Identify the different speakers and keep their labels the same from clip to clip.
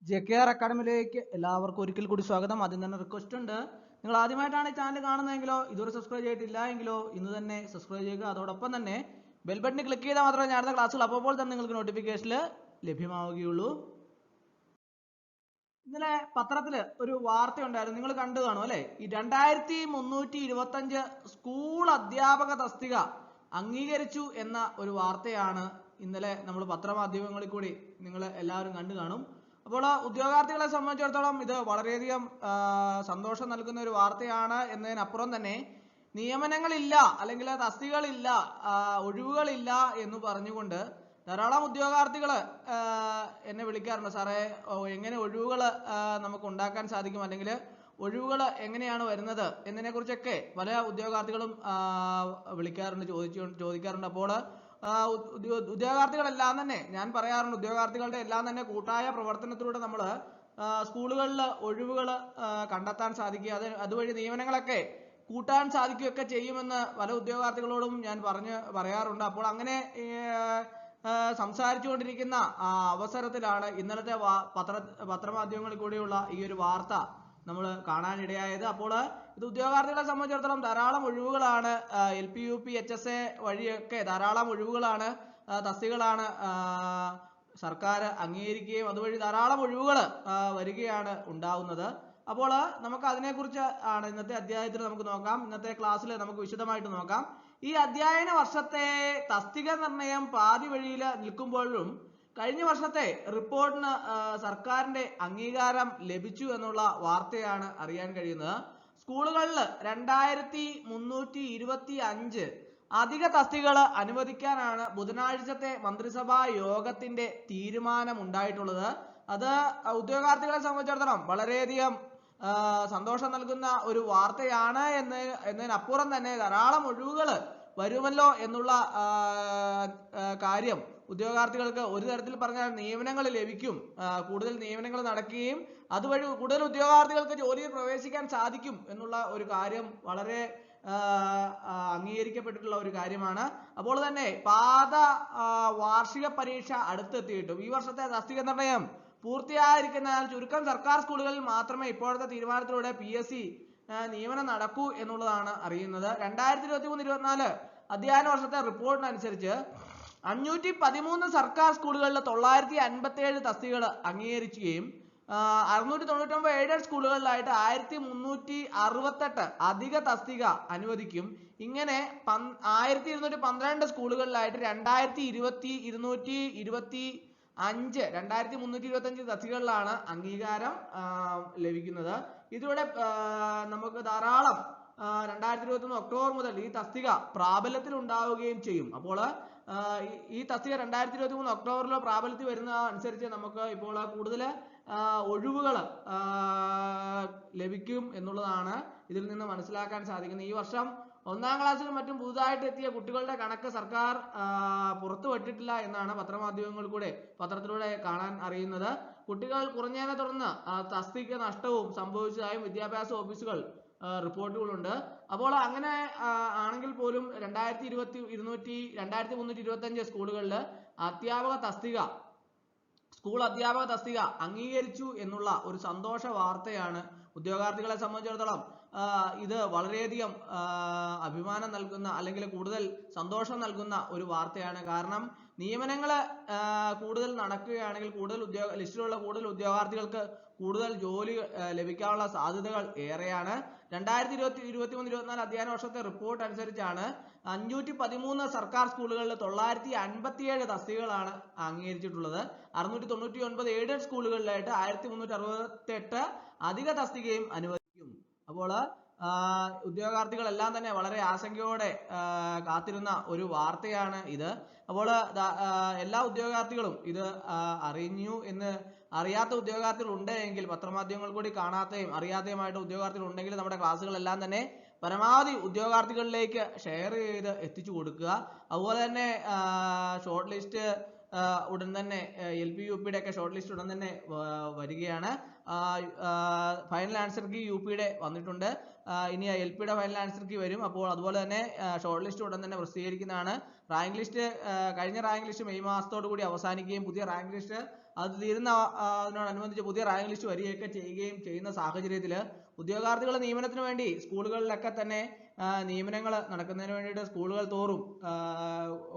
Speaker 1: JKR അക്കാഡമിയിലേക്ക് എല്ലാവർക്കും ഒരിക്കൽ കൂടി സ്വാഗതം. ആദ്യം തന്നെ റിക്വസ്റ്റ് ഉണ്ട്, നിങ്ങൾ ആദ്യമായിട്ടാണ് ഈ ചാനൽ കാണുന്നതെങ്കിലോ ഇതുവരെ സബ്സ്ക്രൈബ് ചെയ്തിട്ടില്ല എങ്കിലോ ഇന്ന് തന്നെ സബ്സ്ക്രൈബ് ചെയ്യുക. അതോടൊപ്പം തന്നെ ബെൽ ബട്ടൺ ക്ലിക്ക് ചെയ്താൽ മാത്രമേ ഞാൻ അടുത്ത ക്ലാസ്സുകൾ അപ്പോൾ തന്നെ നിങ്ങൾക്ക് നോട്ടിഫിക്കേഷനിൽ ലഭ്യമാവുകയുള്ളൂ. ഇന്നലെ പത്രത്തിൽ ഒരു വാർത്ത ഉണ്ടായിരുന്നു, നിങ്ങൾ കണ്ടു കാണും അല്ലെ? ഈ 2325 സ്കൂൾ അധ്യാപക തസ്തിക അംഗീകരിച്ചു എന്ന ഒരു വാർത്തയാണ് ഇന്നലെ നമ്മൾ പത്രമാധ്യമങ്ങളിൽ കൂടി നിങ്ങൾ എല്ലാവരും കണ്ടു കാണും. അപ്പോൾ ഉദ്യോഗാർത്ഥികളെ സംബന്ധിച്ചിടത്തോളം ഇത് വളരെയധികം സന്തോഷം നൽകുന്ന ഒരു വാർത്തയാണ് എന്നതിനപ്പുറം തന്നെ നിയമനങ്ങളില്ല അല്ലെങ്കിൽ തസ്തികകളില്ല, ഒഴിവുകളില്ല എന്ന് പറഞ്ഞുകൊണ്ട് ധാരാളം ഉദ്യോഗാർത്ഥികൾ എന്നെ വിളിക്കാറുണ്ട്. സാറേ, എങ്ങനെ ഒഴിവുകൾ നമുക്ക് ഉണ്ടാക്കാൻ സാധിക്കും, അല്ലെങ്കിൽ ഒഴിവുകൾ എങ്ങനെയാണ് വരുന്നത് എന്നതിനെക്കുറിച്ചൊക്കെ പല ഉദ്യോഗാർത്ഥികളും വിളിക്കാറുണ്ട്, ചോദിക്കാറുണ്ട്. അപ്പോൾ ഉദ്യോഗാർത്ഥികളെല്ലാം തന്നെ ഞാൻ പറയാറുണ്ട്, ഉദ്യോഗാർത്ഥികളുടെ എല്ലാം തന്നെ കൂട്ടായ പ്രവർത്തനത്തിലൂടെ നമ്മൾ സ്കൂളുകളിൽ ഒഴിവുകൾ കണ്ടെത്താൻ സാധിക്കുക, അതുവഴി നിയമനങ്ങളൊക്കെ കൂട്ടാൻ സാധിക്കുകയൊക്കെ ചെയ്യുമെന്ന് പല ഉദ്യോഗാർത്ഥികളോടും ഞാൻ പറയാറുണ്ട്. അപ്പോൾ അങ്ങനെ സംസാരിച്ചുകൊണ്ടിരിക്കുന്ന അവസരത്തിലാണ് ഇന്നലത്തെ പത്രമാധ്യമങ്ങളിൽ കൂടിയുള്ള ഈ ഒരു വാർത്ത നമ്മൾ കാണാനിടയായത്. അപ്പോൾ ഇത് ഉദ്യോഗാർത്ഥികളെ സംബന്ധിച്ചിടത്തോളം ധാരാളം ഒഴിവുകളാണ്, LP UP HSA വഴിയൊക്കെ ധാരാളം ഒഴിവുകളാണ്, തസ്തികകളാണ് സർക്കാർ അംഗീകരിക്കുകയും അതുവഴി ധാരാളം ഒഴിവുകൾ വരികയാണ് ഉണ്ടാവുന്നത്. അപ്പോൾ നമുക്ക് അതിനെക്കുറിച്ച് ആണ് ഇന്നത്തെ അധ്യായത്തിൽ നമുക്ക് നോക്കാം. ഇന്നത്തെ ക്ലാസ്സിൽ നമുക്ക് വിശദമായിട്ട് നോക്കാം. ഈ അധ്യയന വർഷത്തെ തസ്തിക നിർണയം പാതി വഴിയിൽ നിൽക്കുമ്പോഴും കഴിഞ്ഞ വർഷത്തെ റിപ്പോർട്ടിന് സർക്കാരിന്റെ അംഗീകാരം ലഭിച്ചു എന്നുള്ള വാർത്തയാണ് അറിയാൻ കഴിയുന്നത്. സ്കൂളുകളിൽ 2325 അധിക തസ്തികകൾ അനുവദിക്കാനാണ് ബുധനാഴ്ചത്തെ മന്ത്രിസഭാ യോഗത്തിന്റെ തീരുമാനമുണ്ടായിട്ടുള്ളത്. അത് ഉദ്യോഗാർത്ഥികളെ സംബന്ധിച്ചിടത്തോളം വളരെയധികം സന്തോഷം നൽകുന്ന ഒരു വാർത്തയാണ് എന്നതിനപ്പുറം തന്നെ ധാരാളം ഒഴിവുകൾ വരുമല്ലോ എന്നുള്ള കാര്യം ഉദ്യോഗാർത്ഥികൾക്ക് ഒരു തരത്തിൽ പറഞ്ഞാൽ നിയമനങ്ങൾ ലഭിക്കും, കൂടുതൽ നിയമനങ്ങൾ നടക്കുകയും അതുവഴി കൂടുതൽ ഉദ്യോഗാർത്ഥികൾക്ക് ജോലിയിൽ പ്രവേശിക്കാൻ സാധിക്കും എന്നുള്ള ഒരു കാര്യം വളരെ അംഗീകരിക്കപ്പെട്ടിട്ടുള്ള ഒരു കാര്യമാണ്. അപ്പോൾ തന്നെ വാർഷിക പരീക്ഷ അടുത്തെത്തിയിട്ടും ഈ വർഷത്തെ തസ്തിക നിർണയം പൂർത്തിയായിരിക്കുന്നതിനാൽ ചുരുക്കം സർക്കാർ സ്കൂളുകളിൽ മാത്രമേ ഇപ്പോഴത്തെ തീരുമാനത്തിലൂടെ PSC നിയമനം നടക്കൂ എന്നുള്ളതാണ് അറിയുന്നത്. 2023-24 അധ്യയന വർഷത്തെ റിപ്പോർട്ടിനനുസരിച്ച് 513 സർക്കാർ സ്കൂളുകളിൽ 957 തസ്തികകൾ അംഗീകരിക്കുകയും 699 എയ്ഡഡ് സ്കൂളുകളിലായിട്ട് 1368 അധിക തസ്തിക അനുവദിക്കും. ഇങ്ങനെ 1212 സ്കൂളുകളിലായിട്ട് 2325 തസ്തികകളിലാണ് അംഗീകാരം ലഭിക്കുന്നത്. ഇതിലൂടെ നമുക്ക് ധാരാളം 2023 ഒക്ടോബർ മുതൽ ഈ തസ്തിക പ്രാബല്യത്തിൽ ഉണ്ടാവുകയും ചെയ്യും. അപ്പോൾ ഈ തസ്തിക 2023 ഒക്ടോബറിൽ പ്രാബല്യത്തിൽ വരുന്ന അനുസരിച്ച് നമുക്ക് ഇപ്പോൾ കൂടുതൽ ഒഴിവുകൾ ലഭിക്കും എന്നുള്ളതാണ് ഇതിൽ നിന്ന് മനസ്സിലാക്കാൻ സാധിക്കുന്നത്. ഈ വർഷം 1ാം ക്ലാസ്സിലും മറ്റും പുതുതായിട്ട് എത്തിയ കുട്ടികളുടെ കണക്ക് സർക്കാർ പുറത്തുവിട്ടിട്ടില്ല എന്നാണ് പത്രത്തിലൂടെ കാണാൻ അറിയുന്നത്. കുട്ടികൾ കുറഞ്ഞതിനെ തുടർന്ന് തസ്തിക നഷ്ടവും സംഭവിച്ചതായും വിദ്യാഭ്യാസ ഓഫീസുകൾ റിപ്പോർട്ടുകളുണ്ട്. അപ്പോൾ അങ്ങനെ ആണെങ്കിൽ പോലും 2325 സ്കൂളുകളിൽ സ്കൂൾ അധ്യാപക തസ്തിക അംഗീകരിച്ചു എന്നുള്ള ഒരു സന്തോഷ വാർത്തയാണ് ഉദ്യോഗാർത്ഥികളെ സംബന്ധിച്ചിടത്തോളം. ഇത് വളരെയധികം അഭിമാനം നൽകുന്ന അല്ലെങ്കിൽ കൂടുതൽ സന്തോഷം നൽകുന്ന ഒരു വാർത്തയാണ്. കാരണം നിയമനങ്ങൾ കൂടുതൽ നടക്കുകയാണെങ്കിൽ ലിസ്റ്റിലുള്ള കൂടുതൽ ഉദ്യോഗാർത്ഥികൾക്ക് കൂടുതൽ ജോലി ലഭിക്കാനുള്ള സാധ്യതകൾ ഏറെയാണ്. 2023-24 അധ്യയന വർഷത്തെ റിപ്പോർട്ട് അനുസരിച്ചാണ് 513 സർക്കാർ സ്കൂളുകളിൽ 957 തസ്തികകളാണ് അംഗീകരിച്ചിട്ടുള്ളത്. 699 എയ്ഡഡ് സ്കൂളുകളിലായിട്ട് 1368 അധിക തസ്തികയും അനുവദിക്കും. അപ്പോൾ ഉദ്യോഗാർത്ഥികളെല്ലാം തന്നെ വളരെ ആശങ്കയോടെ കാത്തിരുന്ന ഒരു വാർത്തയാണ് ഇത്. അപ്പോൾ എല്ലാ ഉദ്യോഗാർത്ഥികളും ഇത് അറിഞ്ഞു എന്ന് അറിയാത്ത ഉദ്യോഗാർത്ഥികൾ ഉണ്ടെങ്കിൽ പത്രമാധ്യമങ്ങൾ കൂടി കാണാത്തയും അറിയാത്തയുമായിട്ട് ഉദ്യോഗാർത്ഥികൾ ഉണ്ടെങ്കിൽ നമ്മുടെ ക്ലാസ്സുകളെല്ലാം തന്നെ പരമാവധി ഉദ്യോഗാർത്ഥികളിലേക്ക് ഷെയർ ചെയ്ത് എത്തിച്ചു കൊടുക്കുക. അതുപോലെ തന്നെ ഷോർട്ട് ലിസ്റ്റ് ഉടൻ തന്നെ LP UPയുടെ ഒക്കെ ഷോർട്ട് ലിസ്റ്റ് ഉടൻ തന്നെ വരികയാണ്. ഫൈനൽ ആൻസർ കീ UPയുടെ വന്നിട്ടുണ്ട്, ഇനി LPയുടെ ഫൈനൽ ആൻസർ കീ വരും. അപ്പോൾ അതുപോലെ തന്നെ ഷോർട്ട് ലിസ്റ്റ് ഉടൻ തന്നെ പ്രസിദ്ധീകരിക്കുന്നതാണ്. റാങ്ക് ലിസ്റ്റ് കഴിഞ്ഞ റാങ്ക് ലിസ്റ്റ് മെയ് മാസത്തോടു കൂടി അവസാനിക്കുകയും പുതിയ റാങ്ക് ലിസ്റ്റ് അത് തീരുന്ന അതിനോടനുബന്ധിച്ച് പുതിയ റാങ്ക് ലിസ്റ്റ് വരികയൊക്കെ ചെയ്യുകയും ചെയ്യുന്ന സാഹചര്യത്തിൽ ഉദ്യോഗാർത്ഥികളുടെ നിയമനത്തിന് വേണ്ടി സ്കൂളുകളിലൊക്കെ തന്നെ നിയമനങ്ങൾ നടക്കുന്നതിന് വേണ്ടിയിട്ട് സ്കൂളുകൾ തോറും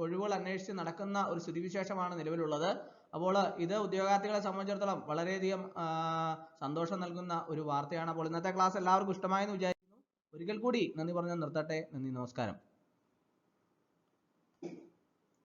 Speaker 1: ഒഴിവുകൾ അന്വേഷിച്ച് നടക്കുന്ന ഒരു സ്ഥിതിവിശേഷമാണ് നിലവിലുള്ളത്. അപ്പോൾ ഇത് ഉദ്യോഗാർത്ഥികളെ സംബന്ധിച്ചിടത്തോളം വളരെയധികം സന്തോഷം നൽകുന്ന ഒരു വാർത്തയാണ്. അപ്പോൾ ഇന്നത്തെ ക്ലാസ് എല്ലാവർക്കും ഇഷ്ടമായെന്ന് വിചാരിക്കുന്നു. ഒരിക്കൽ കൂടി നന്ദി പറഞ്ഞ് നിർത്തട്ടെ. നന്ദി, നമസ്കാരം.